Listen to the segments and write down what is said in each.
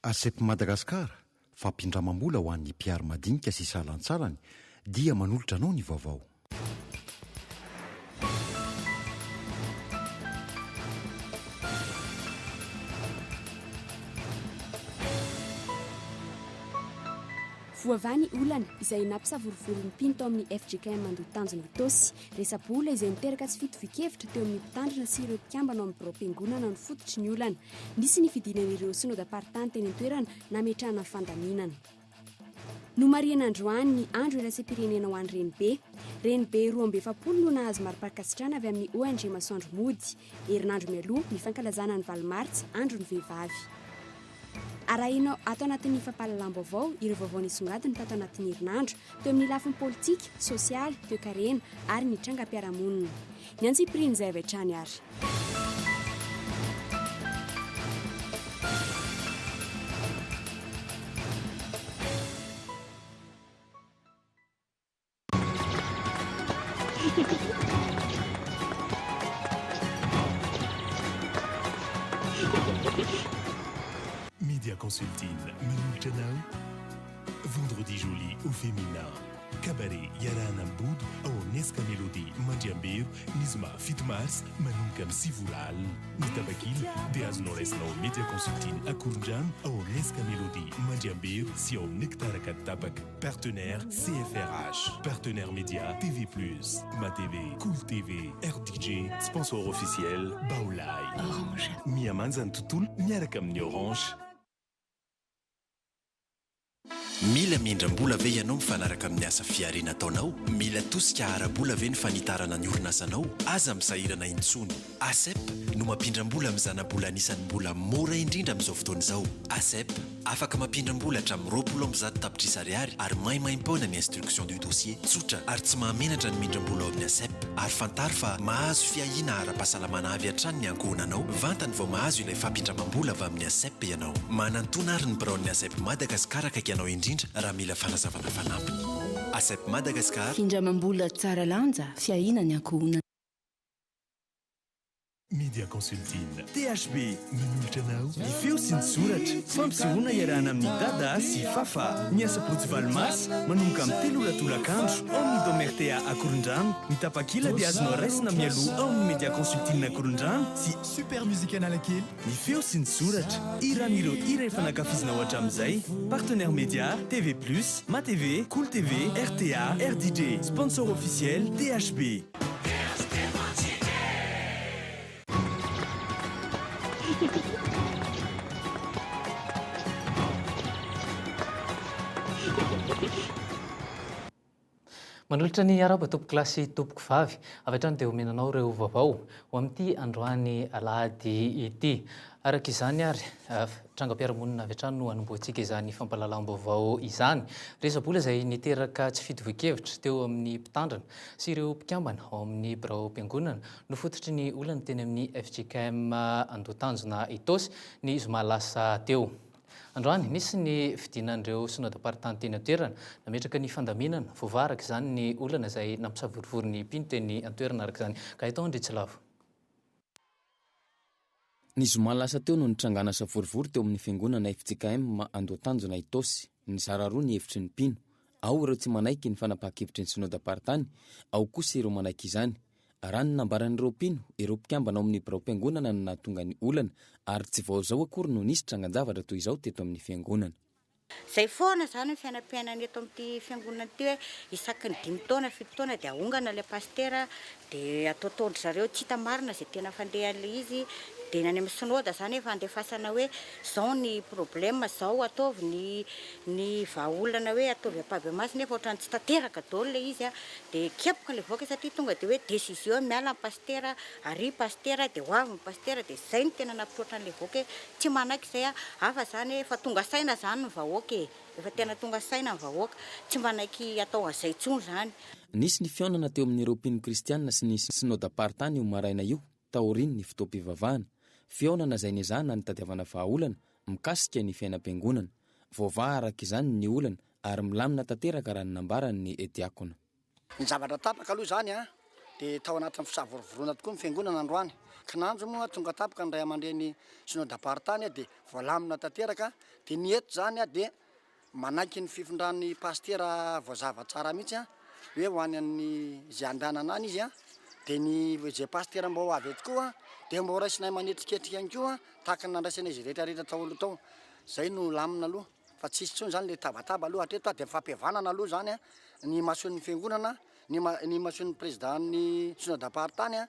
Asepy Madagasikara fampindramam-bola ho an'ny mpiary madinika sy salantsarany dia manolotra anao ny vaovao. Voavany olana izay nampisavorivory ny mpino tao amin'ny FGKM mandoa tanjona itosy. Resabola izay niteraka tsy fitovikevitra teo amin'ny mpitandrina sy ireo mpikambana amin'ny birao-piangonana no fototry ny olana. Nisy ny fidinan'ireo synodam-paritany teny an-toerana nametrahana fandaminana. No mariana androany ny andro iraisam-pirenena ho an'ny Renibe 240 no nahazo mari-pakasitrana avy amin'ny ONG Masoandro Mody. Herinandro mialoha ny fankalazana ny Valomartsy andro ny vehivavy. Arahina atao anatin'ny fampahalalam-baovao ireo vaovao nisongadiny tato anatin'ny herinandro teo amin'ny lafiny politika, sosialy, toe-karena ary ny trangam-piarahamonina. Ny antsipiriny izay avy hatrany ary. Média Consulting, Manu Chanao. Vendredi joli au féminin. Cabaret Yarana Mboud, au Nesca Mélodie, Mandjambir, Nisma Fitmars, Manunkam Sivulal. Nitabakil, de Aznoresno Média Consulting à Kourjan, au Nesca Mélodie, Mandjambir, Sio Nektarakat Tabak. Partenaire CFRH. Partenaire média TV+, Ma TV, Cool TV, RDJ, sponsor officiel, Baolai. Orange. Miamanzan Tutul, Miarakam Ni Orange. Mila mindram-bola ve ianao mifanaraka amin'ny asa fiarina ataonao? Mila tosika ara-bola ve ny fanitarana ny orinasanao? Aza misahirana intsony. ASEP no mampindram-bola amin'ny zana-bola anisan'ny mbola mora indrindra amin'izao fotoana izao. ASEP afaka mampindram-bola hatramin'ny 20 tapitrisa ariary ary maimaim-paona ny instruction du dossier. Tsotra ary tsy mahamenatra ny mindram-bola ao amin'ny ASEP. Ary fantaro fa mahazo fiahina ara-pahasalamana avy hatrany ny ankohonanao. Vantany vao mahazo ilay fampindramam-bola avy amin'ny ASEP ianao. Manantona ary ny biraon'ny ASEP Madagasikara akaiky ianao indrindra raha mila fanazavana fanampiny. ASEP Madagasikara. Findramam-bola tsara lanja, fiahina ny ankohonana. Média Consulting. THB, Manolotra anao. Ny feo sy ny soratra. Fampisehoana iarahana amin'ny dada sy fafa. Ny asapotsy Valmasy manomboka amin'ny 3 olatolakandro ao amin'ny Domertea à Korondrano. Ny tapakila dia azonao raisina mialoha ao amin'ny Média Consulting na Korondrano sy Super Musique Analakely. Ny feo sy ny soratra. Iran'ireo hira efa nankafizinao hatramin'izay. Partenaire média TV+, Ma TV, Cool TV, RTA, RDJ. Sponsor officiel THB. Manolotra ny araba tompoko lasy tompoko vavy avy hatrany dia homenanao ireo vaovao ho amin'ity androany alahady ity. Araka izany ary trangam-piarahamonina avy hatrany no hanomboantsika izany fampahalalam-baovao izany. Resabola izay niteraka tsy fitovian-kevitra teo amin'ny mpitandrina sy ireo mpikambana ao amin'ny birao-piangonana no fototry ny olana teny amin'ny FGKM Andoatanjona Itosy ny zoma lasa teo. Androany nisy ny fidinan'ireo synodam-paritany teny an-toerana nametraka ny fandaminana voavaraka izany ny olana izay nampisavorivory ny mpino teny an-toerana araka izany ka itao andritsilavo. Ny zoma lasa teo no nitrangana savorivory teo amin'ny fiangonana FGKM Andoatanjona Itosy. Ny zara roa ny hevitry ny mpino. Ao ireo tsy manaiky ny fanapahan-kevitry ny synodam-paritany, ao kosa ireo manaiky izany. Raha ny nambaran'ireo mpino, ireo mpikambana ao amin'ny birao-piangonana no nahatonga ny olana ary tsy vao zao akory no nisy trangan-javatra toy izao teto amin'ny fiangonana. Zay foana zany ny fiainam-piainana eto amin'ity fiangonana ity hoe isaky ny 5 taona 7 taona dia ahongana ilay pastera dia atao taondry zareo tsy hita marina izay tena fandehan'ilay izy dia nany amin'ny synôda zany efa andefasana hoe zao ny problème zao ataovy ny vahaolana hoe ataovy ampavy masina nefa ohatrany tsy tanteraka daholo ilay izy dia kepoka ilay voaka satria tonga dia hoe décision miala ny pastera ary pastera dia ho avy ny pastera dia zay ny tena nampitroatra an'ilay voaka tsy manaiky izay hafa zany efa tonga saina zany ny vahoaka efa tena tonga saina ny vahoaka tsy manaiky atao an'izay tsony zany. Nisy ny fiaonana teo amin'ny mpino kristianina sy ny synodam-paritany io maraina io taoriny ny fotoam-pivavahana. Fiaonana izay niazahana ny tadiavana vahaolana mikasika ny fiainam-piangonana. Vaovao araka izany ny olana ary milamina tanteraka raha ny nambarany ny diakona. Ny zavatra tapaka aloha zany dia tao anatin'ny fisavorivorona tokoa ny fiangonana androany akinanjo moa tonga tapaka ny ray aman-dreny synode apartany dia voalamina tanteraka dia ny eto zany dia manaiky ny fifindran'ny pastera voazava tsara mihitsy hoe ho any amin'ny zay andehanana any izy dia ny zay pastera mba ho avy eto koa dia mba ho raisinay manetriketrika ihany koa tahaka ny nandraisana izy rehetrarehetra taolo tao zay no lamina aloha fa tsisy tsony zany le tabataba aloha hatreto dia fampihavanana aloha zany ny mason'ny fiangonana ny mason'ny présidentny synode apartany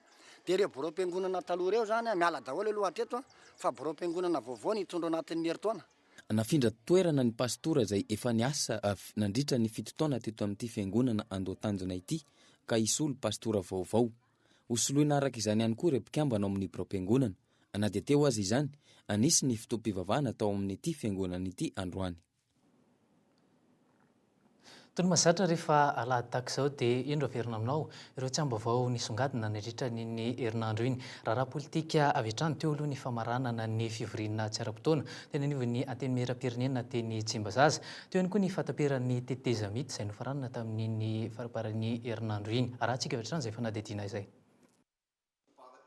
dia ireo bureau mpiangonana taloha reo zany miala daholo aloha hatreto fa bureau mpiangonana vaovao ny hitondro anatin'ny herintaona. Nafindra toerana ny pastora izay efa niasa nandritra ny fito taona teto amin'ity fiangonana Andoatanjona ity ka isolo pastora vaovao. Hosoloina araka izany ihany koa ireo mpikambana ao amin'ny biraom-piangonana. Na dia teo azy izany, anisy ny fitoam-pivavahana tao amin'ity fiangonana ity androany. Toy ny mahazatra rehefa alahady tahaka izao dia indro averina aminao ireo tsiam-baovao nisongadina nandritra ny herinandro iny. Raharaha politika avy hatrany teo aloha ny famaranana ny fivoriana tsy ara-potoana teny anivon'ny anteny meram-pirenena teny Tsimbazaza. Teo ihany koa ny fataperan'ny teteza mity izay nofaranana tamin'ny faraparan'ny herinandro iny. Arahantsika avy hatrany izay fanadidina izay.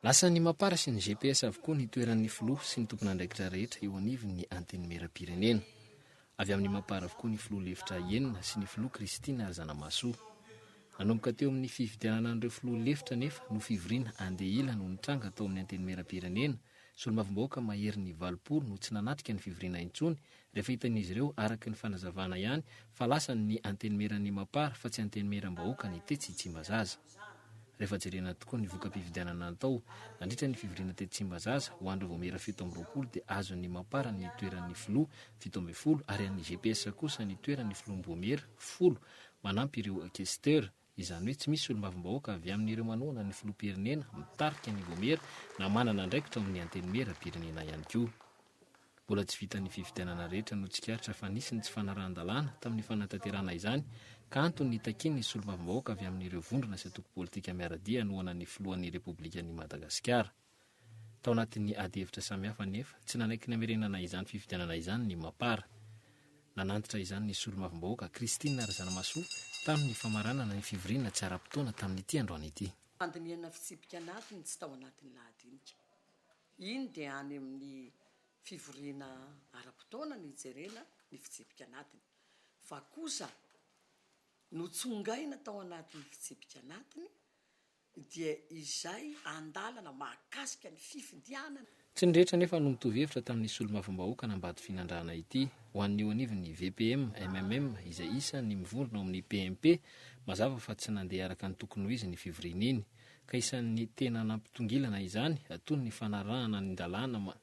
Lasa ny mampara sy ny GPS avokoa ny toeran'ny filoha sy ny tompon'andraikitra rehetra eo anivon'ny anteny meram-pirenena. Avy amin'ny mampara avokoa ny filoha lefitra enina sy ny filoha Kristina Zanamasoa. Nanomboka teo amin'ny fividianana an'ireo filoha lefitra nefa no fivoriana Andehila no nitranga tao amin'ny anteny meram-pirenena. Solombavambahoaka mahery ny 20 no tsy nanatrika ny fivoriana intsony rehefa hitan'izy ireo araka ny fanazavana ihany fa lasa ny anteny meran'ny mampara fa tsy anteny meram-bahoaka ny tetsy Tsimbazaza. Rehefa jerena tokoa ny voka-pividianana natao nandritra ny fivoriana tetsy Tsimbazaza ho andro vao mera 720 dia azo ny mampara ny toeran'ny filoha 710 ary an'ny GPS kosa ny toeran'ny filoha-mboamera 10 manampy ireo questeur izany hoe tsy misy solombavambahoaka avy amin'ireo manoana ny filoha-pirenena mitarika ny voamera na manana andraikitra amin'ny anteny meram-pirenena ihany koa. Mbola tsy vita ny fividianana rehetra no tsikaritra fa nisy ny tsy fanarahan-dalàna tamin'ny fanatanterana izany ka antony takiany ny solombavambahoaka avy amin'ireo vondrona sy atoko politika miaradia nohana ny filohan'ny Repoblikan'i Madagasikara. Tao anatin'ny ady hevitra samihafa nefa tsy nanaiky ny amerenana izany fividianana izany ny mampara. Nanantitra izany ny solombavambahoaka Kristina Zanamasoa tamin'ny famaranana ny fivoriana tsy ara-potoana tamin'ity androany ity. Fandiniana fitsipika anatiny tsy tao anatin'ny lahadinika. Iny dia any amin'ny fivoriana ara-potoana ny jerena ny fitsipika anatiny. Fa kosa notsongaina tao anatin'ny fitsipika anatiny dia izay andalana mahakasika ny fifidianana. Tsy ny rehetra nefa no mitovy hevitra tamin'ny solombavambahoaka nambady finandrana ity. Ho an'ny eo anivon'ny VPM, MMM izay isan'ny mivondrona ao amin'ny PMP mazava fa tsy nandeha araka ny tokony ho izy ny fivoriana iny ka isan'ny tena nampitongilana izany toy ny fanarahana ny dalàna.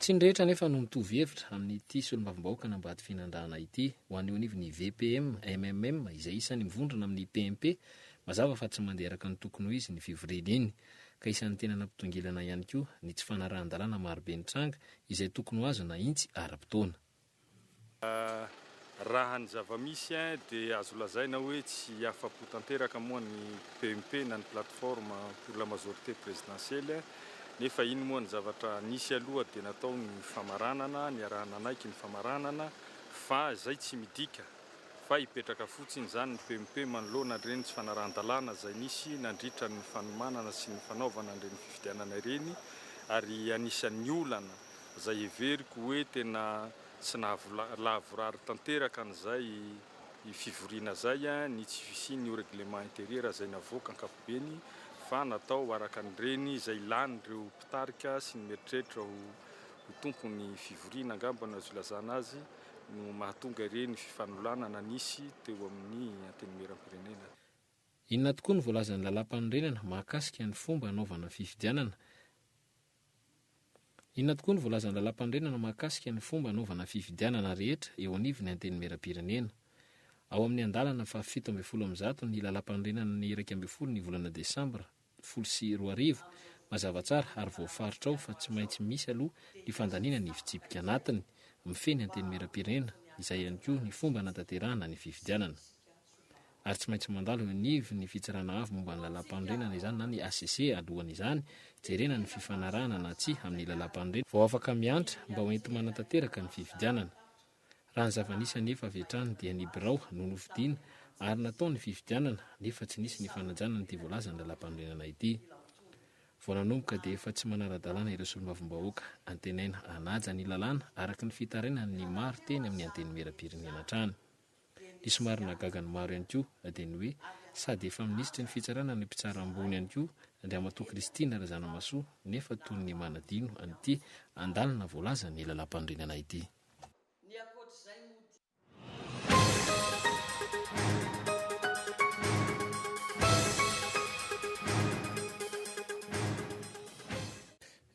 Tsy ny rehetra nefa no mitovy hevitra amin'ity solombavambahoaka nambady finandrana ity. Ho an'ny eo anivon'ny VPM, MMM izay isan'ny mivondrona amin'ny PMP mazava fa tsy mandeha araka ny tokony ho izy ny fivoriana iny ka isan'ny tena nampitongilana ihany koa ny tsy fanarahan-dalàna marobe ny tranga izay tokony ho azo na intsy ara-potoana. Raha ny zava-misy dia azo lazaina hoe tsy afa-po tanteraka moa ny PMP na ny plateforme pour la majorité présidentielle nefa iny moa ny zavatra nisy aloha dia natao ny famaranana, ny arahana anaiky ny famaranana fa zay tsy midika fa hipetraka fotsiny zany ny PMP manoloana ireny tsy fanarahan-dalàna zay nisy nandritra ny fanomanana sy ny fanaovana ireny fifidianana ireny ary anisan'ny olana zay everiko hoe tena tsy nahavoarary tanteraka n'izay fivoriana zay ny tsy fisiany io règlement intérieur zay navoaka ankapobeny fa natao araka an'ireny izay ilan'ireo mpitarika sy ny mieritreritra ho tompony fivoriana angambana azo ilazana azy no mahatonga ireny fifanololana nisy teo amin'ny anteny meram-pirenena. Inona tokoa ny voalazan'ny lalam-panorenana mahakasika ny fomba anaovana fifidianana? Inona tokoa ny voalazan'ny lalam-panorenana mahakasika ny fomba anaovana fifidianana rehetra eo anivon'ny anteny meram-pirenena? Ao amin'ny andalana fa 17 ny lalam-panorenana ny 12 ny volana Desambra 2020 mazava tsara ary voafaritra ao fa tsy maintsy misy aloha ny fandaniana ny fitsipika anatiny mifeny anteny meram-pirenena izay ihany koa ny fomba nataterahana ny fifidianana. Ary tsy maintsy mandalo niv ny fitsarana avy momba ny lalam-panorenana izany na ny assez alohan'izany jerena ny fifanarahana na tsy amin'ny lalam-panorenana vao afaka miantra mba ho enti manatateraka ny fifidianana. Raha ny zava-nisy nefa avy hatrany dia ny birao no nofidiana ary natao ny fifidianana nefa tsy nisy ny fanajana ny voalazan'ny lalam-panorenana ity. vao nanomboka dia efa tsy manara-dalàna ireo solomavombahoaka antenaina anaja ny lalàna araka ny fitarainany ny maro teny amin'ny anteny meram-pirenena trany. Ny somary nagagany maro ihany koa dia ny hoe sady efa minisitry ny fitsarana ny mpitsarambony ihany koa Andriamatoa Kristina Razanamasoa nefa toy ny manadino an'ity andalina voalaza ny lalam-pandrenana ity.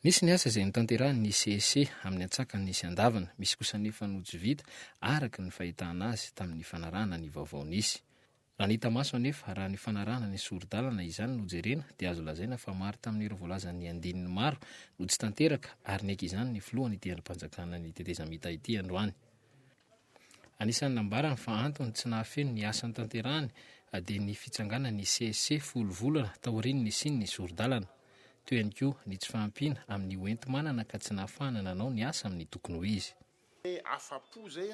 Nisy ny asa izay nitanterahan'ny CEC amin'ny atsakany nisy andavana, misy kosa nefa nojo vita araka ny fahitana azy tamin'ny fanarahana ny vaovao nisy. Raha nita maso anefa raha ny fanarahana ny soro-dalana izany no jerena dia azo lazaina fa maro tamin'ireo voalazan'ny andinin'ny maro no tsy tanteraka ary ny izany ny filohan'ny itiaram-panjakana ny tetezamita ity androany. Anisan'ny nambarany fa antony tsy nahafeno ny asany tanterahany dia ny fitsanganan'ny CEC folo volana taoriany ny siny ny soro-dalana. Toy ihany koa ny tsy fahampiana amin'ny hoenti-manana ka tsy nahafahana nanao ny asa amin'ny tokony ho izy. Afa-po zay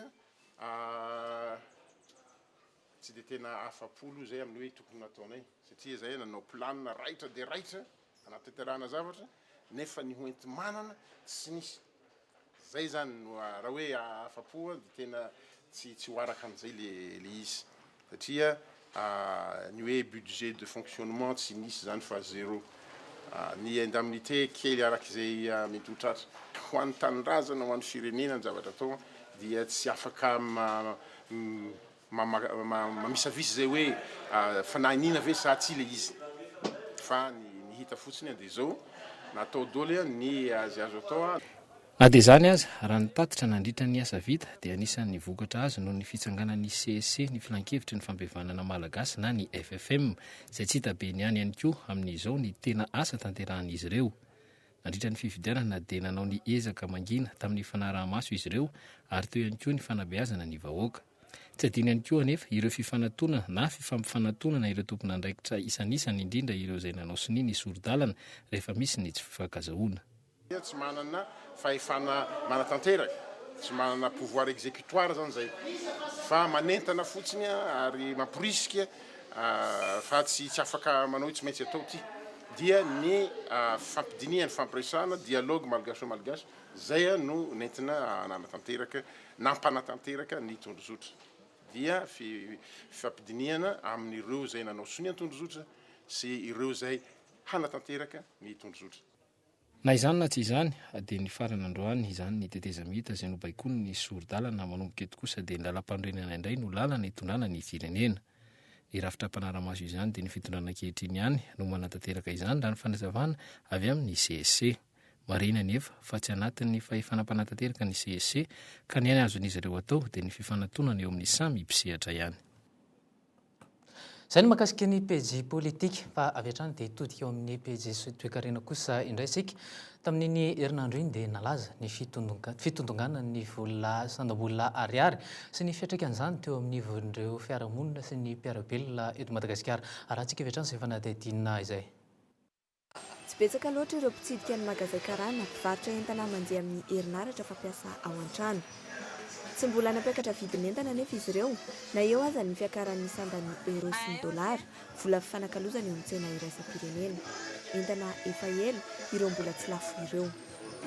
tsy dia tena afa-polo zay amin'ny hoe tokony nataonay satria zay nanao planina raitra dia raitra anatanterahana zavatra nefa ny hoenti-manana tsy nisy. Zay zany no raha hoe afa-po dia tena tsy hoaraka amin'izay le izy satria ny hoe budget de fonctionnement tsy nisy zany fa zéro. Ny indemnité kely arak'izay midotratra ho an'ny tanindrazana ho an'ny firenena ny zavatra atao dia tsy afaka mamisavisy zay hoe fanahiniana ve sa tsy le izy fa ny hita fotsiny dia zao natao daholo ny azy azo atao. Na dia izany aza raha nitatitra nandritra ny asa vita dia anisan'ny vokatra azy noho ny fitsanganan'ny CEC ny filan-kevitry ny fampihavanana malagasy na ny FFM izay tsy hita be ny any ihany koa amin'izao ny tena asa tanterahan'izy ireo. Nandritra ny fifidianana dia nanao ny ezaka mangina tamin'ny fanaraha-maso izy ireo ary teo ihany koa ny fanabeazana ny vahoaka. Tsy adino ihany koa anefa ireo fifanatona na fifampifanantonana ireo tompon'andraikitra isan'isany indrindra ireo izay nanao siny ny soro-dalana rehefa misy ny tsy fifankazahoana. Tsy manana fahefana manatanteraka, tsy manana pouvoir exécutoire zany zay fa manentana fotsiny ary mamporisika fa tsy afaka manao tsy maintsy atao ty dia ny fampidiniana fampiresahana dialogue malgaso malgaso zay no nentina ananatanteraka nampanatanteraka ny tondrozotra dia fampidiniana amin'ireo zay nanao sony ny tondrozotra sy ireo zay hanatanteraka ny tondrozotra. Na izany na tsy izany dia ny farany androany izany ny tetezamita izay no baikony ny soro-dalana manomboka eto kosa dia ny lalam-pandrenana indray no lalana hitondrana ny firenena. Ny rafitra mpanara-maso izany dia ny fitondrana ankehitriny ihany no manatanteraka izany raha ny fanazavana avy amin'ny CEC. Marina nefa fa tsy anatin'ny fahefanam-panatanteraka ny CEC ka ny any azon'izy ireo atao dia ny fifanantonana eo amin'ny samy mpisehatra ihany. Izay ny mahakasika ny pejy politika fa avy hatrany dia hitodika eo amin'ny pejy toe-karena kosa indray isika. Tamin'iny herinandro iny dia nalaza ny fitondongana ny vola sandam-bola ariary sy ny fiatraikan'izany teo amin'ny von'ireo fiarahamonina sy ny mpiarabelona eto Madagasikara. Raha antsika avy hatrany izay fanadihadiana izay. Tsy betsaka loatra ireo mpitsidika ny magazan-karana mpivarotra entana mandeha amin'ny herinaratra fampiasa ao an-trano. Tsy mbola nampiakatra vidin'entana nefa izy ireo na eo aza ny fiakaran'ny sandan'ny euro sy ny dolara vola fifanakalozana eo amin'ny tsena iraisam-pirenena. Entana efa ela ireo mbola tsy lafo ireo.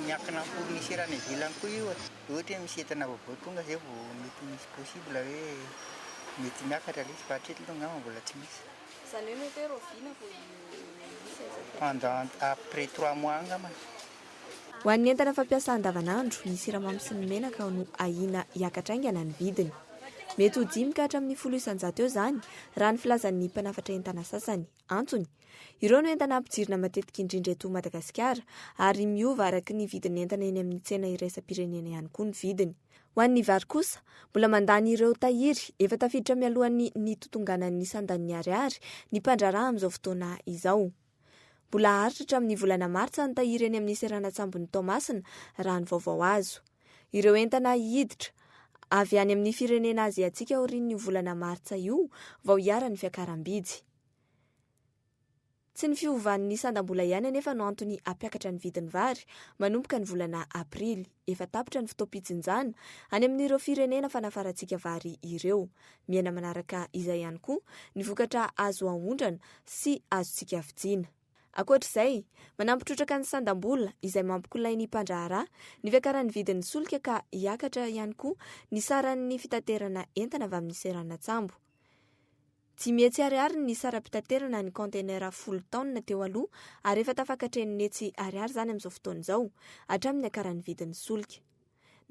Miankina amin'ny misy rano ivelany koa io ohatra hoe misy entana vaovao tonga zay vao mety misy possible hoe mety miakatra le izy fa hatreto aloha ngamba mbola tsy misy. Izany hoe mety hoe roviana vao pendant après 3 mois ngamba. Ho an'ny entana fampiasa andavanandro ny siramamy sy ny menaka no ahina hiakatra aingana ny vidiny. Mety ho 10 ka hatramin'ny 10 isanjato eo zany raha ny filazan'ny mpanafatra entana sasany. Antony, ireo no entana ampijirina matetika indrindra eto Madagasikara ary miova araka ny vidiny entana eny amin'ny tsena iraisam-pirenena ihany koa ny vidiny. Ho an'ny vary kosa, mbola mandany ireo tahiry efa tafiditra mialohan'ny totonganan'ny sandan'ny ariary ny mpandraraha amin'izao fotoana izao. Mbola haritra amin'ny volana Martsa ny tahiry eny amin'ny seranantsambon'ny Tomasina raha ny vaovao azo. Ireo entana hiditra avy any amin'ny firenena aziatsika aorian'ny volana Martsa io vao hiara ny fiakaram-bidy. Tsy ny fiovan'ny sandam-bola ihany anefa no antony hampiakatra ny vidiny vary manomboka ny volana Aprily. Efa tapitra ny fotoam-pitsinjana any amin'ireo firenena fanafarantsika vary ireo. Miaina manaraka izay ihany koa ny vokatra azo ahondrana sy azontsika vidiana. Ankoatr'izay, manampitrotraka ny sandam-bola izay mampikolay ny mpandraharaha, ny fiakaran'ny vidin'ny solika ka hiakatra ihany koa ny saran'ny fitaterana entana avy amin'ny seranatsambo. 500 ariary ny sara pitaterana ny conteneur 10 tonnes teo aloha ary efa tafakatra 900 ariary zany amin'izao fotoana izao hatramin'ny akaran'ny vidin'ny solika.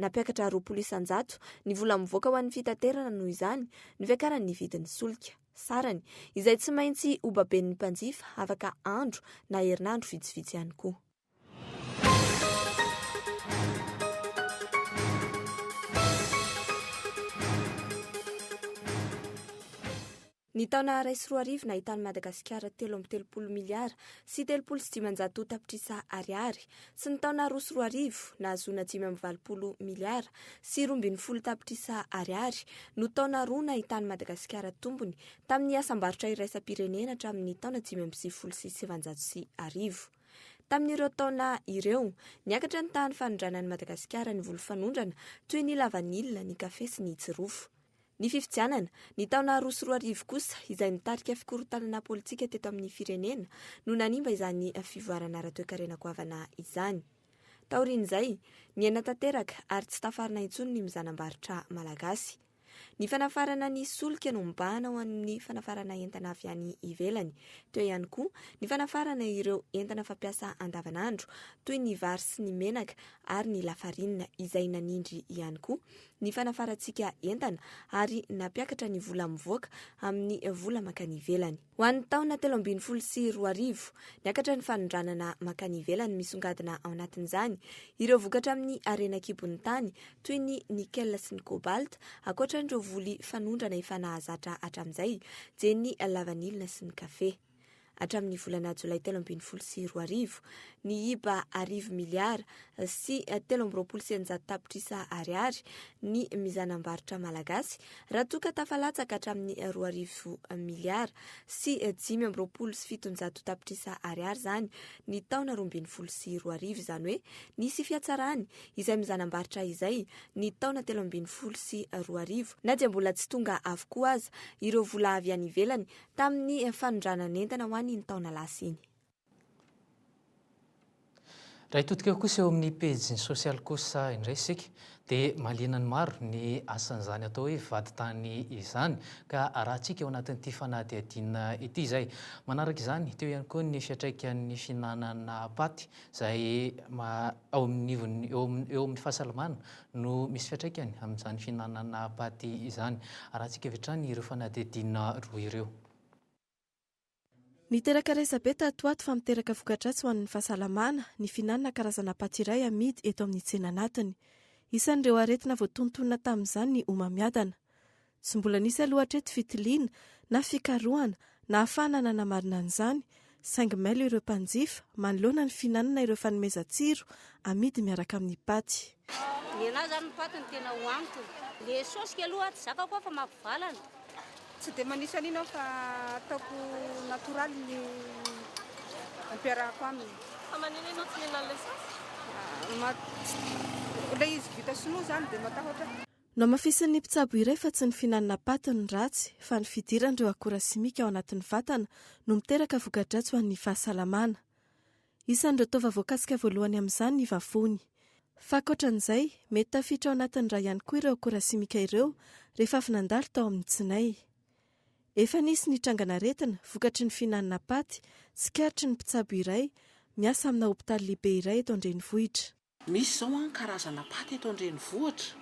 Napiakatra 20 isan-jato ny vola mivoaka ho an'ny fitaterana noho izany ny fiakaran'ny vidin'ny solika. Sarany izay tsy maintsy obaben'ny mpanjifa afaka andro na herinandro vitsivitsy ihany koa. Ny taona 2024 nahitan'i Madagasikara 3.30 miliara sy 3.500 tapitrisa ariary sy ny taona 2024 nahazoana 5.20 miliara sy 2.20 tapitrisa ariary no taona roa nahitan'i Madagasikara tombony tamin'ny asam-barotra iraisam-pirenena hatramin'ny taona 5.700. Tamin'ireo taona ireo, niakatra ny tany fanondranan'i Madagasikara ny volo-fanondrana toy ny lavanilina, ny kafe sy ny jirofo. Ny fifidianana, ny taona 2024 kosa izay nitarika fikorotanana politika teto amin'ny firenena no nanimba izany fivoarana ara-toe-karena goavana izany. Taorian'izay, niaina tanteraka ary tsy tafarina intsony ny mizanam-barotra malagasy. Ny fanafarana ny solika no mibahana ho amin'ny fanafarana entana avy any ivelany. Teo ihany koa ny fanafarana ireo entana fampiasa andavanandro toy ny vary sy ny menaka ary ny lafarinina izay nanindry ihany koa ny fanafarantsika entana ary napiakatra ny vola mivoaka amin'ny vola makany ivelany. Ho an'ny taona 2024, niakatra ny fanondranana makany ivelany misongadina ao anatin'izany ireo vokatra amin'ny arena kibon'ny tany toy ny nikel sy ny cobalt akoatra ireo voly fanondrana efa nahazatra hatramin'izay jeny lavanilina sy ny kafe. Hatramin'ny volana Jolay 2024, ny iba 10 miliara sy 3.20 tapitrisa ariary ny mizanam-barotra malagasy raha toa ka tafalatsaka hatramin'ny 2 miliara sy 5.7 tapitrisa ariary zany ny taona 2024 izany hoe nisy fiatsarany izay mizanam-barotra izay ny taona 2024 na dia mbola tsy tonga avokoa aza ireo vola avy any ivelany tamin'ny fanondranana entana ho ny taona lasa iny. Raha hitodika kosa eo amin'ny pejy sosialy kosa indray isika dia mahaliana ny maro ny asan'izany atao hoe vadin-tany izany ka arahantsika eo anatin'ity fanadihadiana ity izay. Manaraka izany teo ihany koa ny fiantraikan'ny fihinanana paty izay eo amin'ny fahasalamana no misy fiantraikany amin'izany fihinanana paty izany. Arahantsika avy hatrany ireo fanadihadiana roa ireo. Niteraka resabe tatoato fa miteraka voka-dratsy ho an'ny fahasalamana ny fihinanana karazana paty iray amidy eto amin'ny tsena anatiny. Isan'ireo aretina voatontonona tamin'izany ny omamiadana. Tsy mbola nisy aloha hatreto fitiliana na fikarohana na hafanana namarina an'izany, saingy mailo ireo mpanjifa manoloana ny fihinanana ireo fanomeza-tsiro amidy miaraka amin'ny paty. Ny anahy zany ny paty ny tena hoaniko. Le sosika aloha tsy zakako fa mampivalana. Tsy dia manisy an'ino fa ataoko natoraly ny ampiarahako aminy. Fa manino ianao tsy mihinana ilay sosy? Ilay izy vita sinoa zany dia matahotra. No mafisin'ny mpitsabo iray fa tsy ny fihinanana paty ny ratsy fa ny fidiran'ireo akora simika ao anatin'ny vatana no miteraka voka-dratsy ho an'ny fahasalamana. Isan'ireo taova voakasika voalohany amin'izany ny vavony. Fa ankoatran'izay, mety tafiditra ao anatin'ny ra ihany koa ireo akora simika ireo rehefa avy nandalo tao amin'ny tsinay. Efa nisy ny trangana retina vokatry ny fihinanana paty, tsikaritry ny mpitsabo iray miasa amina hopitaly lehibe iray eto an-drenivohitra. Misy zao karazana paty eto an-drenivohitra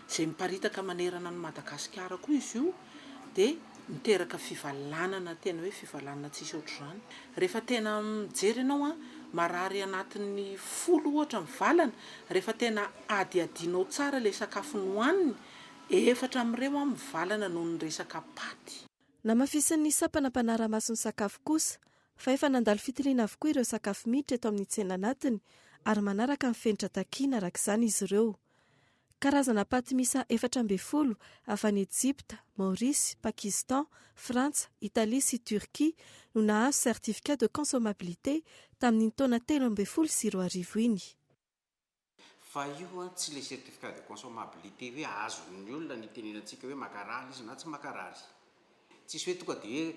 izay miparitaka manerana ny Madagasikara koa izy io dia miteraka fivalanana tena hoe fivalanana tsisy ohatr'izany. Rehefa tena mijery ianao marary anatin'ny 10 ohatra mivalana, rehefa tena adiadinao tsara ilay sakafo nohaniny, 4 amin'ireo mivalana noho ny resaka paty. Na mafisin'ny sapana mpanara-maso ny sakafo kosa, fa efa nandalo fitiliana avokoa ireo sakafo miditra eto amin'ny tsena anatiny ary manaraka mifenitra takiana araka izany izy ireo. Karazana paty misa 420 avy any Egypta, Maorisy, Pakistan, Frantsa, Italia sy Turquie no nahazo certificat de consommabilité tamin'ny taona 2024 iny. Fa io tsy le certificat de consommabilité hoe azon'ny olona ny teneninantsika hoe makarary izy na tsy makarary. Tsisy hoe tonga dia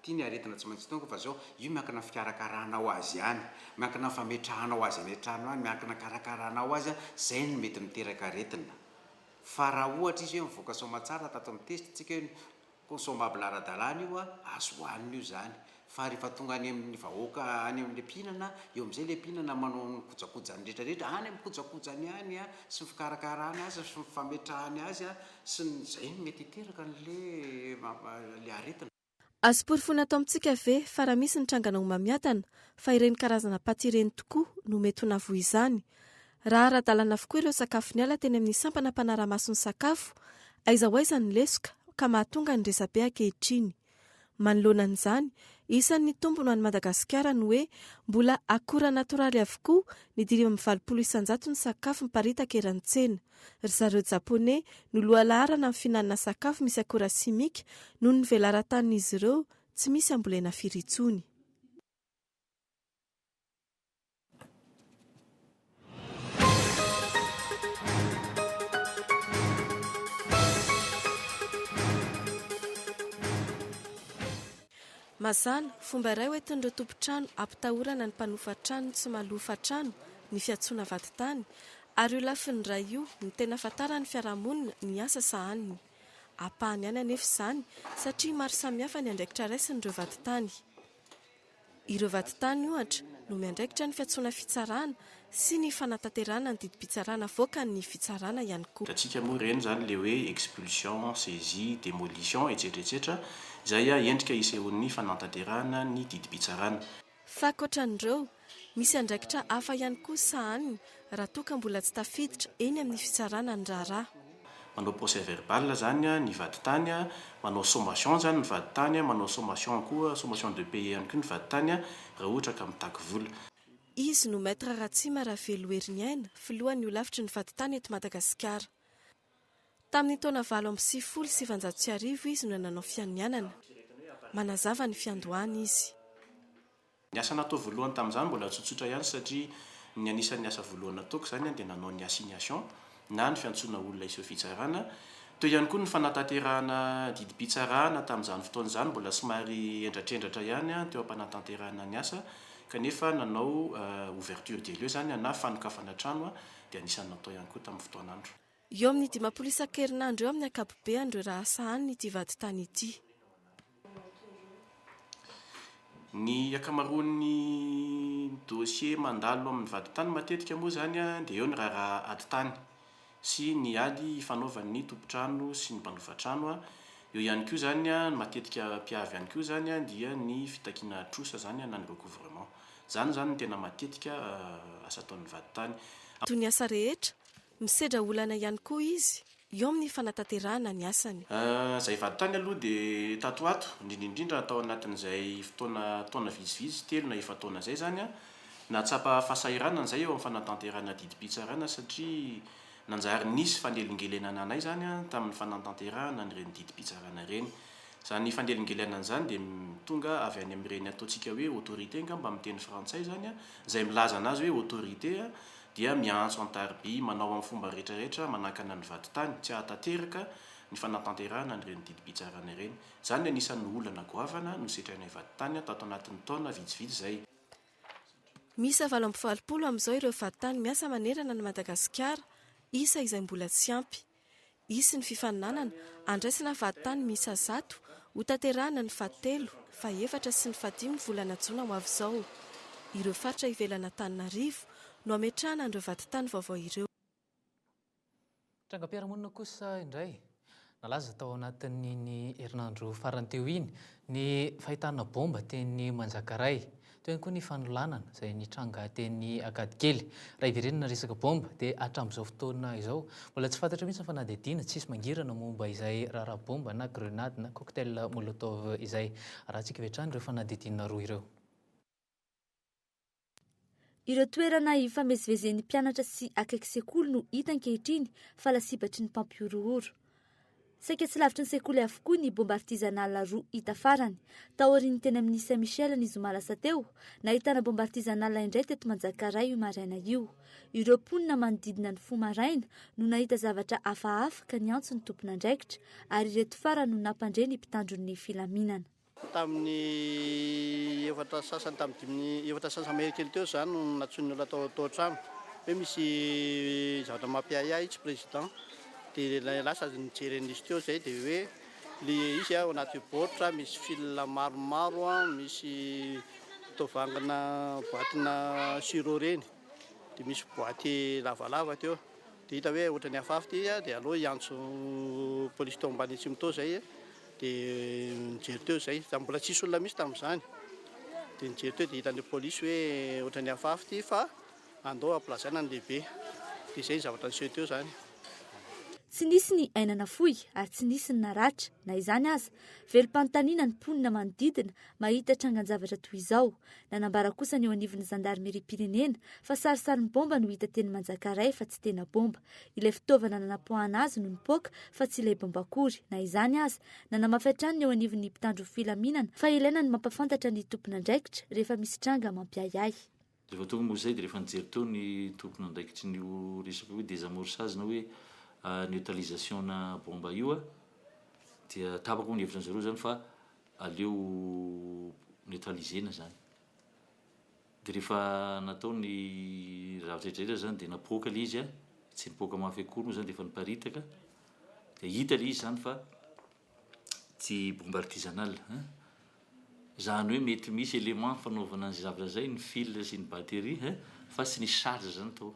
tia ny aretina tsy maintsy tonga fa zao io miankina fikarakarana ho azy ihany, miankina fametrahana ho azy ametrahana any, miankina karakarana ho azy zay no mety miteraka aretina. Fa raha ohatra izy hoe mivoaka somatsara tato amin'ny testsika hoe consommable ara-dalàna io azo hohanina io zany. Fa rehefa tonga any amin'ny vahoaka any amin'ny mpihinana, eo amin'izay le mpihinana manao ny kojakojany rehetrarehetra any amin'ny kojakojany any sy ny fikarakarana azy sy ny fametrahany azy sy zay no mety hiteraka le aretina. Azo porofona atao amintsika ve fa raha misy nitrangana ho mamiatana fa ireny karazana paty ireny tokoa no mety ho navo izany. Raha ara-dalàna avokoa ireo sakafo ny ala teny amin'ny sampana mpanara-masony sakafo, aiza ho aiza ny lesoka ka mahatonga ny resabe ankehitriny. Manoloana an'izany, isan'ny tombony ho an'i Madagasikara ny hoe mbola akora natoraly avokoa ny 520% ny sakafo miparitaka eran-tsena. Ry zareo Japonais no loha laharana amin'ny fihinanana sakafo misy akora simika noho ny velaran-tanin'izy ireo tsy misy ambolena firy intsony. Mazana, fomba iray hoentin'ireo tompo-trano ampitahorana ny mpanofa trano tsy malofa trano ny fiantsoana vaditany, ary io lafiny ray io ny tena ahafantarany fiarahamonina ny asa sahaniny. Apahany ihany anefa izany satria maro samihafa ny andraikitra raisin'ireo vaditany. Ireo vaditany ohatra no miandraikitra ny fiantsoana fitsarana sy ny fanatanterana ny didi-pitsarana voaka ny fitsarana ihany koa. Atsika moa ireny zany le hoe expulsion, saisie, démolition etc. Izay endrika isehon'ny fanatanterana ny didi-pitsarana. Fa ankoatran'ireo, misy andraikitra hafa ihany koa sahaniny raha toa ka mbola tsy tafiditra eny amin'ny fitsarana ny raharaha. Manao procès verbal zany ny vaditany, manao sommation zany ny vaditany, manao sommation koa, sommation de payer ihany koa ny vaditany raha ohatra ka mitaky vola. Izy no maître Ratsima Raveloheriniaina, filohan'ny olavitry ny vaditany eto Madagasikara. Tamin'ny taona 1970 izy no nanao fianianana. Manazava ny fiandohany izy. Ny asa natao voalohany tamin'izany mbola tsotsotra ihany satria ny anisan'ny asa voalohany nataoko zany dia nanao ny assignation na ny fiantsoana olona iseho fitsarana. Teo ihany koa ny fanatanterahana didi-pitsarana tamin'izany fotoana izany mbola somary endratrendratra ihany teo am-panatanterahana ny asa, kanefa nanao ouverture de lieu zany na fanokafana trano dia anisan'ny natao ihany koa tamin'ny fotoanandro. Eo amin'ny 20 isan-kerinandro eo amin'ny ankapobean'ireo raha sahaniny ity vaditany ity. Ny akamaroan'ny dossier mandalo amin'ny vaditany matetika moa zany dia eo ny raharaha aditany sy ny ady fanaovan'ny tompo-trano sy ny mpanofa trano. Eo ihany koa zany matetika mpiavy ihany koa zany dia ny fitakiana trosa zany na ny recouvrement. Zany no tena matetika asa ataon'ny vaditany. Toy ny asa rehetra, misedra olana ihany koa izy, eo amin'ny fanatanterahana ny asany. Zay vaditany aloha dia tatoato, indrindra atao anatin'izay taona vitsivitsy, 3 na 4 taona zay zany natsapa fahasahiranana zay eo amin'ny fanatanterahana didi-pitsarana satria nanjary nisy fanelingelenana anay zany tamin'ny fanatanterahana ny reny didi-pitsarana reny. Zany fanelingelenana zany dia tonga avy any amin'ireny ataontsika hoe autorité ngamba amin'ny teny frantsay zany, izay milaza anazy hoe autorité dia miantso an-tariby manao amin'ny fomba rehetrarehetra manakana ny vaditany tsy ahatateraka ny fanatanterahana ny reny didi-pitsarana ireny. Zany anisan'ny olana goavana no setrainay vaditany tato anatin'ny taona vitsivitsy zay. Misy 720 amin'izao ireo vaditany miasa manerana ny Madagasikara, isa izay mbola tsy ampy. Isy ny fifaninanana andraisana vaditany miisa 100 ho tanterahana ny fahatelo, fahaefatra sy ny fahadimy volana jona ho avy izao. Ireo faritra ivelana Antananarivo no ametrahana ireo vaditany vaovao ireo. Trangam-piarahamonina kosa indray nalaza tao anatin'ny herinandro farany teo iny ny fahitana bomba teny Manjakaray. Teo ihany koa ny fanolanana izay nitranga teny Akadikely. Raha iverenana resaka bomba dia hatramin'izao fotoana izao mbola tsy fantatra mihitsy fa na dia adina tsisy mangirana momba izay raharaha bomba na grenade na cocktail molotov izay rahantsika vetrany ireo fanadidina roa ireo. Ireo toerana ifamezivezen'ny mpianatra sy akaiky sekoly no hita ankehitriny fa lasibatry ny mpampiorohoro. Saika tsy lavitry ny sekoly avokoa ny bomba artisanal roa hita farany. Taoriany teny amin'ny Saint-Michel ny zoma lasa teo, nahitana bomba artisanal indray teto Manjakaray io maraina io. Ireo mponina manodidina ny fo maraina no nahita zavatra hafahafa ka niantso ny tompon'andraikitra, ary ireto farany no nampandre ny mpitandro ny filaminana. tamin'ny efatra sasany tamin'ny efatra sasany mahery teo zany no natsony olona tao trano hoe misy zavatra mampiahiahy tsy président dia lasa nijeren'izy teo zay dia hoe le izy ao anaty baoritra misy fil maromaro misy tovangana boatina siro reny dia misy boaty lavalava teo dia hita hoe ohatrany hafahafa ty dia aloha iantso polisy tao ambany atsimo tao zay dia nijery teo zay mbola tsisy olona misy tamin'izany dia nijery teo dia hitan'le polisy hoe ohatrany hafahafa ty fa andao amplazaina ny lehibe dia zay ny zavatra niseho teo zany. Tsy nisy ny ainana fohy ary tsy nisy ny naratra na izany aza velom-panontaniana ny mponina manodidina mahita trangan-javatra toy izao. Nanambara kosa ny eo anivon'ny zandarmeriam-pirenena fa sarisarin'ny bomba no hita teny Manjakaray fa tsy tena bomba. Ilay fitaovana nanapohana azy no nipoaka fa tsy ilay bomba akory na izany aza nanamafy hatrany ny eo anivon'ny mpitandro filaminana fa ilaina ny mampafantatra ny tompona andraikitra rehefa misy tranga mampiahiahy. Rehefa tonga moa zay dia rehefa nijery teo ny tompona andraikitry ny resaka hoe désamorçage na hoe neutralisation na bomba io dia tapako ny hevitra ny zareo zany fa aleo neutralisena zany. Dia rehefa natao ny zavatra rehetra zany dia napoaka le izy tsy nipoaka mafy akory moa zany dia efa niparitaka dia hita le izy zany fa tsy bomba artisanal zany hoe mety misy élément fanaovana ny zavatra zay ny fil sy ny batterie fa tsy nisy charge zany tao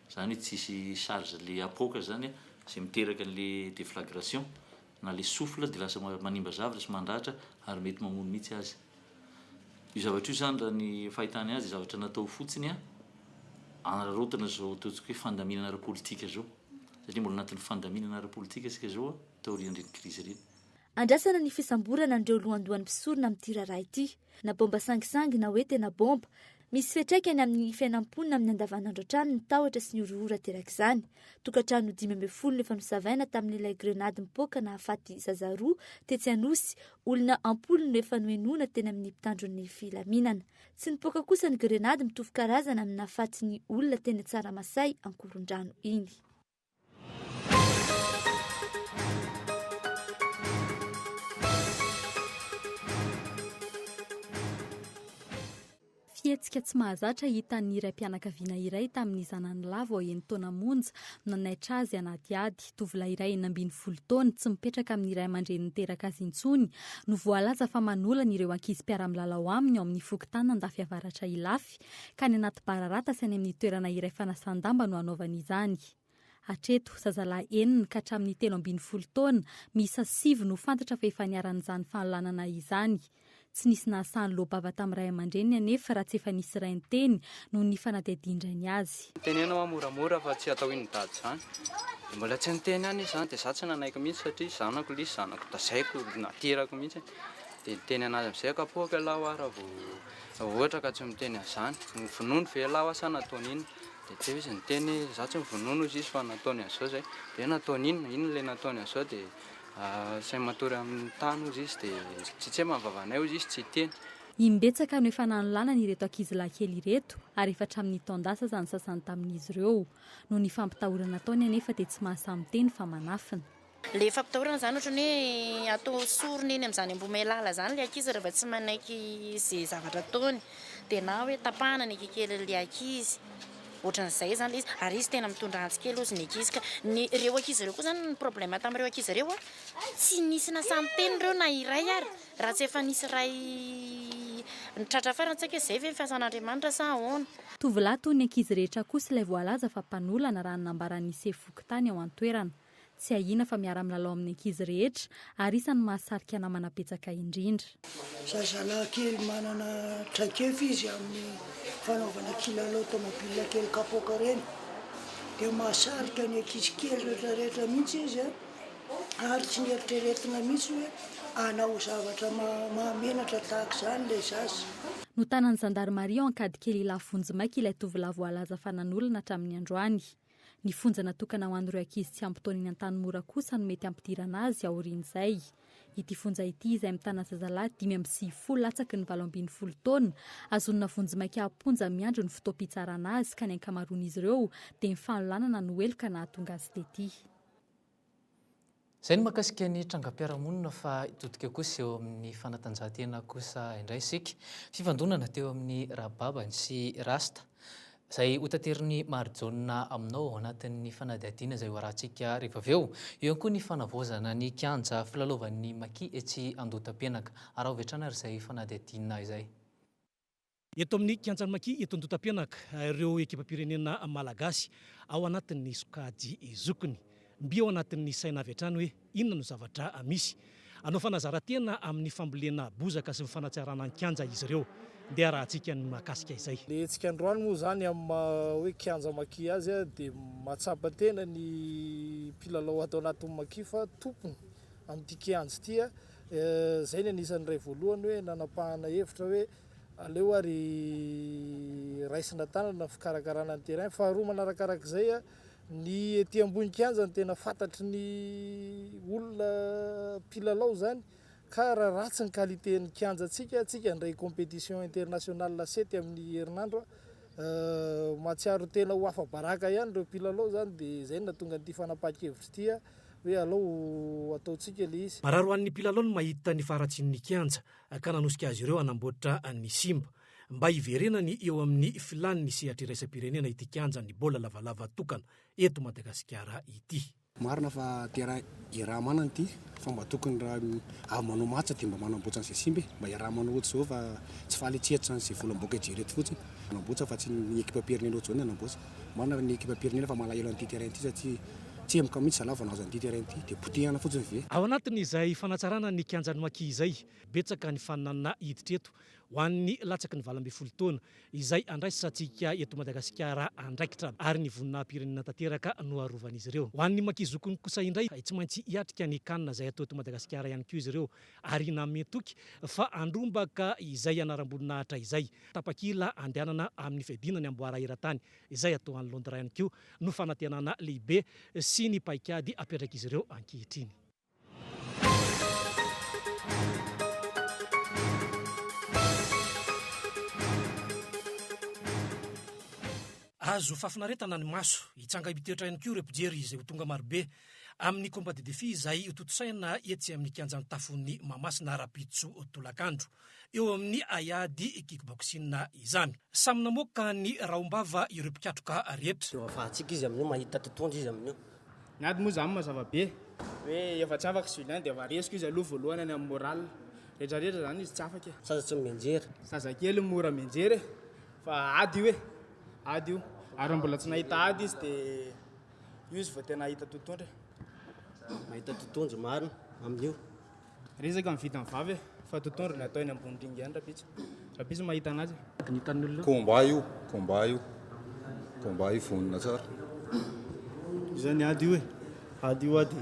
zany hoe tsisy charge le apoaka zany zay miteraka le déflagration na le souffle dia lasa manimba zavatra sy mandratra ary mety mamono mihitsy azy. Io zavatra io zany raha ny fahitany azy zavatra natao fotsiny anararaotana zao ataontsika hoe fandaminana ara-politika zao satria mbola anatin'ny fandaminana ara-politika isika zao taorian'ireny crise ireny. Andrasana ny fisamborana andreo lohandohan'ny mpisorona amin'ity raharaha ity na bomba sangisangy na hoe tena bomba. Misy fiantraikany amin'ny fiainam-ponina amin'ny andavanandro trano ny tahotra sy ny orohora terak'izany. Tokantrano 510 efa nosavaina tamin'ilay grenady mipoaka na hafaty zaza roa tetsy Anosy, olona ampolo no efa noenoina teny amin'ny mpitandron'ny filaminana. Tsy nipoaka kosa ny grenady mitovy karazana amin'ny hafaty ny olona teny Tsaramasay Ankorondrano iny. Fietsika tsy mahazatra hitan'ny iray mpianakaviana iray tamin'ny zanany lava ao eny taona monja nanaitra azy anaty ady. Tovolahy iray 12 taona tsy mipetraka amin'ny iray aman-dreny niteraka azy intsony no voalaza fa manolana ireo ankizy mpiara-milalao aminy ao amin'ny fokontany andafy avaratra Ilafy ka ny anaty bararata sy any amin'ny toerana iray fanasan-damba no anaovany izany. Hatreto zazalahy 9 ka hatramin'ny 13 taona miisa 7 no fantatra fa efa niaran'izany fanolanana izany. Tsy nisy nahasahany loabava tamin'ny ray aman-dreniny anefa raha tsy efa nisy ray ny-teny no ny fanadihadindrany azy. Tenenao moramora fa tsy atao iny-dady zany. Mbola tsy niteny any izany dia za tsy nanaiky mihitsy satria zanako lisy zanako tazaiko naterako mihitsy. Dia niteny anazy amin'izay kapoaka laho raha vao ohatra ka tsy miteny azany. Vonono ve laho asa nataony iny. Dia tsy izy niteny za tsy mivonono izy fa nataony azao zay. Dia nataony ino ilay nataony azao dia say matory amin'ny tany izy dia tsy mahavavana izy tsy teny. Imbetsaka no efa nanolanana ireto ankizilahy kely ireto ary efa hatramin'ny taondasa zany sasany tamin'izy ireo. No ny fampitahorana ataony anefa dia tsy mahasamiteny fa manafina. Le fampitahorana zany ohatra ny hoe atao sorony eny amin'izany ambomelala zany le ankizy rehefa tsy manaiky izay zavatra ataony dia na hoe tapahana ny kikely le ankizy. Ohatran'izay zany izy ary izy tena mitondra antsy kely ozy ny ankizy ka ireo ankizy ireo koa zany ny problème tamin'ireo ankizy ireo tsy nisy nasamiteny ireo na iray ary raha tsy efa nisy ray nitratra farany tsy haiko izay ve fiasan'Andriamanitra sa ahoana. Tovolahy toy ny ankizy rehetra kosa ilay voalaza fa mpanolana raha nanambarany sefokotany ao an-toerana. Tsy ahina fa miara-milalao amin'ny ankizy rehetra ary isany mahasarika namana betsaka indrindra. Zazalahy kely manana traikefa izy amin'ny fanaovana kilalao tomobile kely kapoaka reny dia mahasarika ny ankizy kely rehetrarehetra mihitsy izy ary tsy nieritreretina mihitsy hoe anao zavatra mahamenatra tahaka izany ilay zaza. No tanan'ny zandarmaria ankady kely Lafonjimaika ilay tovolahy voalaza fa nanolana hatramin'ny androany. Ny fonja natokana ho an'ireo ankizy tsy ampitaony eny an-tanimora kosa no mety ampidirana azy aorian'izay. Ity fonja ity izay mitana zazalahy 5 latsaky ny 7 taona azonina Vonjimaika amponja miandro ny fotoam-pitsarana azy ka ny ankamaroan'izy ireo dia ny fanolanana no eloka nahatonga azy tety. Izay no mahakasika ny trangam-piarahamonina fa itodika kosa eo amin'ny fanatanjahantena kosa indray isika. Fifandonana teo amin'ny rababany sy rasta izay hotateriny Marijaona aminao anatin'ny fanadihadiana izay hoarahantsika rehefa avy eo. Eo koa ny fanavaozana ny kianja filalaovan'ny maki etsy Andotam-pianaka. Ary avetrana ary izay fanadihadiana izay. Eto amin'ny kianjan'ny maki eto Andotam-pianaka, ireo ekipam-pirenena malagasy ao anatin'ny sokajy zokony. Mbi ao anatin'ny saina avy hatrany hoe inona no zavatra misy. Anao fanazarantena amin'ny fambolena bozaka sy ny fanatsarana ny kianja izy ireo. Dia rahantsika ny mahakasika izay. Le antsika androany moa zany amin'ny hoe kianja maki azy dia mahatsapa tena ny mpilalao ato anatin'ny maki fa tompony amin'ity kianja ity. Zay ny anisan'ny ray voalohany hoe nanapahana hevitra hoe aleo ary raisina tanana fikarakarana ny terrain. Faharoa manarakarak'izay ny ety ambony kianja ny tena fantatry ny olona mpilalao zany ka raha ratsy ny qualité ny kianjantsika tsika ndray compétition internationale 7 amin'ny herinandro matsiaro tena ho afa-baraka ihany ireo mpilalao zany dia zay no tonga n'ity fanapahan-kevitra ity hoe alao ataotsika le izy. Mararo an'ny mpilalao no mahita ny faratsin'ny kianja ka nanosika azy ireo anamboatra ny simba mba hiverenany eo amin'ny filaniny sy atriraisam-pirenena ity kianja ny bola lavalava tokana eto Madagasikara ity. Marina fa tera iraha manana ity fa mba tokony raha avy manao matsa dia mba manamboatra an'izay simba mba iraha manao ohatry izao fa tsy fahaletsehatra an'izay volam-boaka ijereto fotsiny manamboatra fa tsy ny ekipam-pirenena ohatry izao ny anamboatra. Marina ny ekipam-pirenena fa malahelo an'ity terrain ity satria tsy emika mihitsy zalahy vao nahazo an'ity terrain ity dia potehana fotsiny ve. Ao anatin'izay fanatsarana ny kianjan'ny maki izay betsaka ny fananana hiditra eto ho an'ny latsaky ny 12 taona izay andraisantsika eto Madagasikara andraikitra ary ny voninahim-pirenena tanteraka no arovan'izy ireo. Ho an'ny maki zokony kosa indray tsy maintsy hiatrika ny kanina izay atao eto Madagasikara ihany koa izy ireo ary nametoky fa andrombaka izay anaram-boninahitra izay tapakila andehanana amin'ny fiadinany amboara eran-tany izay atao any Londra ihany koa no fanantenana lehibe sy ny paikady apetrak'izy ireo ankehitriny. Azo fafinaretana ny maso hitsanga biteotra ihany koa ireo mpijery izay ho tonga marobe amin'ny combat de défi izay hototosaina etsy amin'ny kianjan'ny tafon'ny Mahamasina Rapitso Tolakandro eo amin'ny ayady kickboxing izany. Samy namoaka ny raombava ireo mpikatroka rehetra. Afahantsika izy amin'io mahita totoandro izy amin'io. Ny ady moa zany mazava be hoe efa tsy afaka Julien dia varesiko izy aloha voalohany any amin'ny moral rehetrarehetra zany izy tsy afaka. Saza tsy menjery. Zazakely mora menjery fa ady io ady io ary mbola tsy nahita ady izy dia io izy vao tena hahita totoandro. Mahita totoandro marina amin'io. Resaka mivita mivavy fa totoandro ny atao eny ambony ringy ihany rapitso mahita anazy. Combat io vonona tsara. Izany ady io ady io ady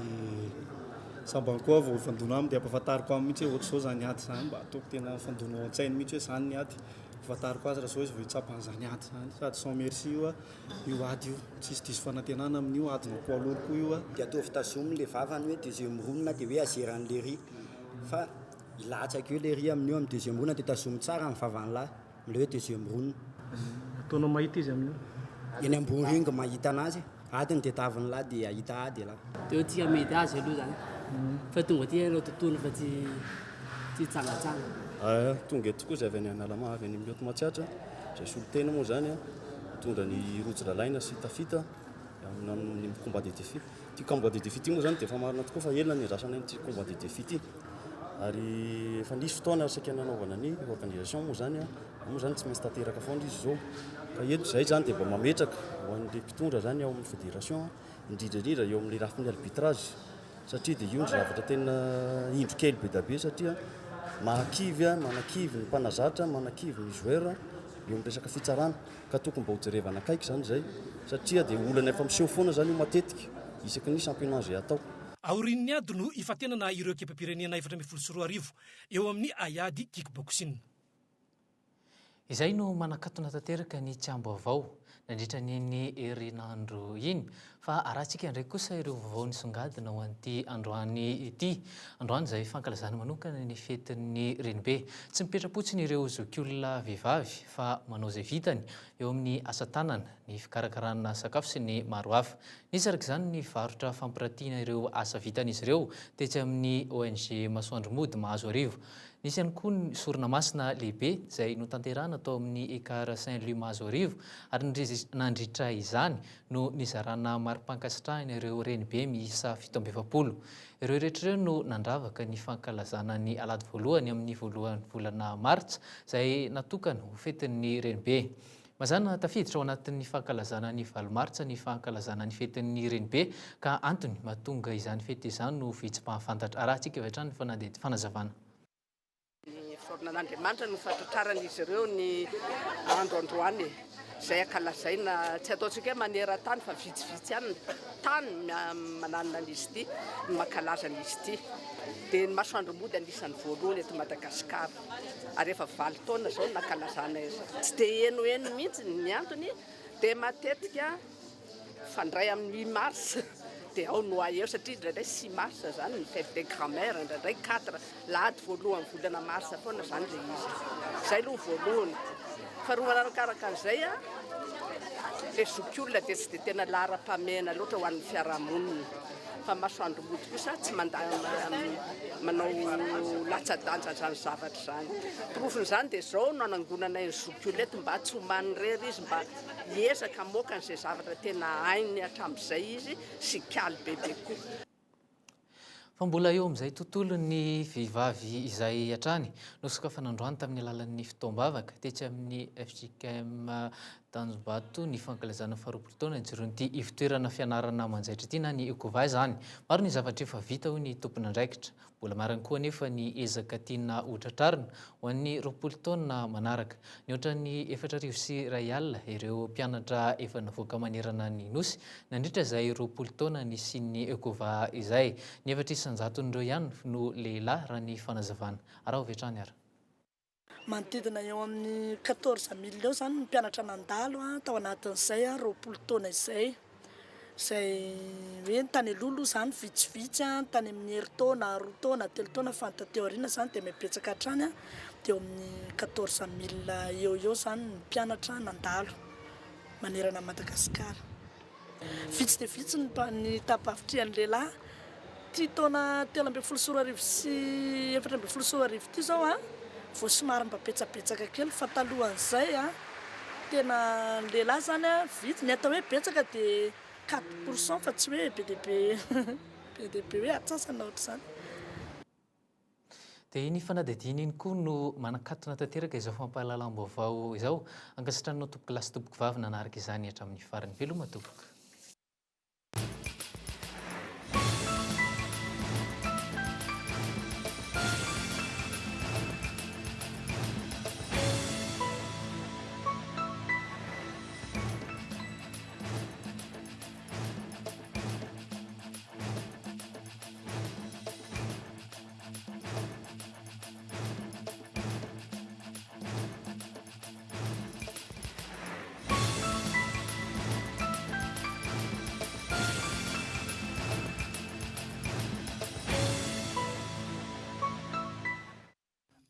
sambany koa vao fandona aminy dia ampahafantariko aminy mihitsy hoe ohatr'izao zany ady zany mba ataoko tena fandona an-tsainy mihitsy hoe zany ny ady. Ampahafantariko azy raha zao izy vao hitsapan'izany ady zany sady sans merci io ady io tsisy diso fanantenana amin'io ady na poids lourd koa io dia atao fitazomy le vavany hoe deuxième round na dia hoe azeran'le ry fa ilatsaka eo le ry amin'io amin'ny deuxième round dia tazomy tsara ny vavan'lahy le hoe deuxième round. Ataonao mahita izy amin'io eny ambony ringy mahita anazy adiny dia taviny lahy dia ahita ady lahy. Teo tsika mety azy aloha zany fa tonga ty anao tontolo fa tsy tsangatsanga. Tonga eto koa izay avy any analama avy any mioto matsiatra izay solotena moa zany tonga ny rojo lalaina sy tafita amin'ny combat de défi. Ty combat de défi ty moa zany dia efa marina tokoa fa elona ny andrasana ity combat de défi ty ary efa nisy fotoana saika nanaovana ny organisation moa zany tsy maintsy tanteraka foana izy zao ka eto izay zany dia mba mametraka ho an'le mpitondra zany ao amin'ny fédération indrindrandrindra eo amin'le rafin'ny arbitrage satria dia io ny zavatra tena indro kely be da be satria manakivy ny mpanazatra manakivy ny joueur eo amin'ny resaka fitsarana ka tokony mba hojerevana akaiky zany zay satria dia olana efa miseho foana zany io matetika isaky ny championnat zay atao. Aorian'ny ady no ifatenana ireo ekipam-pirenena 424 eo amin'ny ayady kickboxing. Izay no manakatona tanteraka ny tsy ambo avao nandritra nyny herinandro iny fa arahantsika ndraiky kosa ireo vaovao nisongadina ho an'ity androany ity. Androany izay fankalazana manokana ny fetin'ny renibe. Tsy mipetrapotsiny ireo zokiolona vehivavy fa manao izay vitany eo amin'ny asa tanana, ny fikarakarana sakafo sy ny maro hafa. Nisy araka izany ny varotra fampiratiana ireo asa vitan'izy ireo tetsy amin'ny ONG Masoandro Mody Mahazo Arivo. Nisy ihany koa ny sorona masina lehibe izay notanterahana tao amin'ny ekara Saint-Louis Mahazo Arivo ary nandritra izany no nizarana mari-pankasitrahana ireo renibe miisa 720. Ireo rehetra ireo no nandravaka ny fankalazana ny alady voalohany amin'ny voalohan'ny volana Martsa izay natokana ho fetin'ny renibe. Mazana tafiditra ao anatin'ny fankalazana ny valomartsa ny fankalazana ny fetin'ny renibe ka antony mahatonga izany fety izany no vitsy-pahafantatra. Arahantsika avy hatrany ny fanazavana. N'Andriamanitra no fatratraran'izy ireo ny androandroany izay ankalazaina tsy ataontsika hoe manera-tany fa vitsivitsy ihany tany mananana an'izy ity mankalazan'izy ity. Dia ny Masoandro Mody anisan'ny voalohany eto Madagasikara ary efa 7 taona izao nankalazana tsy dia heno mihitsy ny antony dia matetika fandray amin'ny 8 mars dia ao no eo satria indraindray 6 mars zany ny fête des grand-mères, indraindray 4 lahady voalohany volana mars foana zany ilay izy. Izay aloha voalohany. Faharoa manarakaraka an'izay ilay zokiolona dia tsy dia tena lahara-pamena loatra ho an'ny fiarahamonina. Fa Masoandro Mody kosa tsy manao latsa-danja zany zavatra zany. Profin'izany dia izao no anangonana ny zokiolona eto mba tsy ho manirery izy mba hiezaka moka an'izay zavatra tena hainy hatramin'izay izy sy kaly bebe koa. Fa mbola eo amin'izay tontolo ny vehivavy izay hatrany nosokafana androany tamin'ny alalan'ny fitaoam-bavaka tetsy amin'ny FJKM Tanjombato ny fankalazana faharoapolo taona jiron'ity ivitoerana fianarana manjaitra ity na ny Ecova izany. Maro ny zavatra efa vita ho ny tompon'andraikitra. Mbola marany koa nefa ny ezaka tiana hotratrarina ho an'ny 20 taona manaraka. Ny ohatran'ny 4,2 sy iray alina ireo mpianatra efa navoaka manerana ny nosy nandritra izay 20 taona ny sin'ny Ecova izay. Ny 700 ihany no lehilahy raha ny fanazavana. Araha hovetrany ara. Manodidina eo amin'ny 14,000 eo zany ny mpianatra nandalo tao anatin'izay 20 taona izay. Izay hoe tany lolo zany vitsivitsy tany amin'ny herintaona, 2 taona, 3 taona fantateo aoriana zany dia mipetsaka hatrany dia eo amin'ny 14,000 eo zany ny mpianatra nandalo manerana Madagasikara. Vitsy dia vitsy ny tapavitrian'ny lehilahy. Ty taona 13 sy 14 ity zao vao somary mba betsabetsaka kely fa talohan'izay tena lehilahy zany vitsy ny atao hoe betsaka dia 4% fa tsy hoe be dia be hoe atsasana ohatra zany. Dia ny fanadihadiana iny koa no manakatona tanteraka izao fampahalalam-baovao izao ankasitraninao tompoko lasy tompoko vavy nanaraka izany hatramin'ny farany. Veloma tompoko.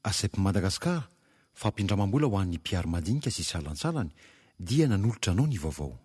Asepy Madagasikara fampindramam-bola ho an'ny mpiary madinika sy salansalany dia nanolotra anao ny vaovao.